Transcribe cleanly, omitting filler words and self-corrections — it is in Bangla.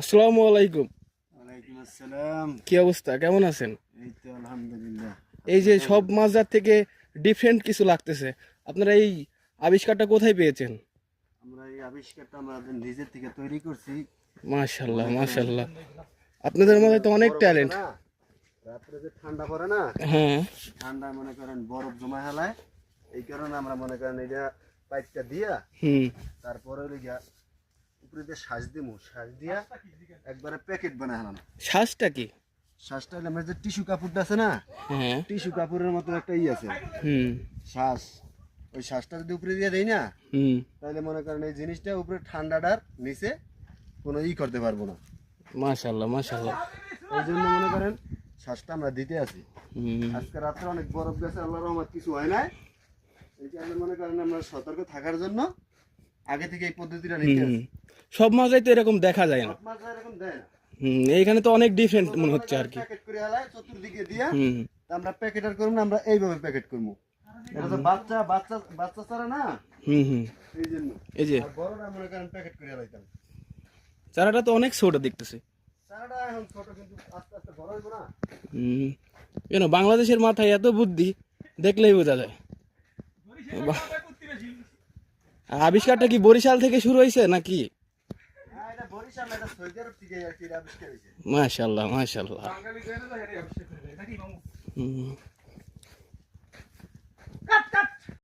আসসালামু আলাইকুম। ওয়ালাইকুম আসসালাম। কি অবস্থা, কেমন আছেন? এই তো আলহামদুলিল্লাহ। এই যে সব মাছদার থেকে ডিফারেন্ট কিছু লাগতেছে, আপনারা এই আবিষ্কারটা কোথায় পেয়েছেন? আমরা এই আবিষ্কারটা আমাদের নিজের থেকে তৈরি করছি। মাশাআল্লাহ মাশাআল্লাহ, আপনাদের মধ্যে তো অনেক বরফ আছে ট্যালেন্ট। না, রাত্রে যে ঠান্ডা পড়ে না, হ্যাঁ ঠান্ডা মনে করেন বরফ জমা হেলায়, এই কারণে আমরা মনে করেন এটা পাইপটা দিয়া হুম। তারপরে লিগা উপরে দিয়ে শ্বাস দিমু, শ্বাস দিয়া একবারে প্যাকেট বানায় হেলাম। শ্বাসটা কি? শ্বাসটা হলে আমরা যে টিস্যু কাপড়টা আছে না, হ্যাঁ। টিস্যু কাপড়ের মতো একটা আছে হুম শ্বাস। ওই শ্বাসটা যদি উপরে দিয়ে দেই না, হুম। তাহলে মনে করেন এই জিনিসটা উপরে ঠান্ডাটার নিচে কোনো করতে পারবো না। মাশাআল্লাহ মাশাআল্লাহ। এই জন্য মনে করেন শ্বাসটা আমরা দিতে আছি। হুম। আজকে রাত্রে অনেক বরফ গেছে, আল্লাহর রহমত কিছু হয় নাই। এই কারণে মনে করেন আমরা সতর্ক থাকার জন্য আগে থেকে এই পদ্ধতিটা নিতে আছি। সব মাছাই তো এরকম দেখা যায় না। সব মাছ এরকম দেয় না। এইখানে তো অনেক ডিফারেন্ট মনে হচ্ছে আর কি। প্যাকেট করে হালায় চতুর্দিকে দিয়া, হুম তা আমরা প্যাকেট আর করবো না, আমরা এইভাবে প্যাকেট করবো। এটা তো বাচ্চা বাচ্চা বাচ্চা ছাড়া না, হুম হুম। এই জন্য। এই যে আর বড়টা মনে করেন প্যাকেট করে হালাইতাম। চারাটা তো অনেক ছোট দেখতেছে। চারাটা এখন ছোট, কিন্তু আস্তে আস্তে বড় হইব না। হুম। কেন বাংলাদেশের মাথায় এত বুদ্ধি, দেখলেই বোঝা যায়। আবিষ্কারটা কি বরিশাল থেকে শুরু হয়েছে নাকি? হ্যাঁ, এটা বরিশাল, এটা সৌদি আরব থেকে আর কি আবিষ্কার হয়েছে। মাশাআল্লাহ মাশাআল্লাহ। হুম।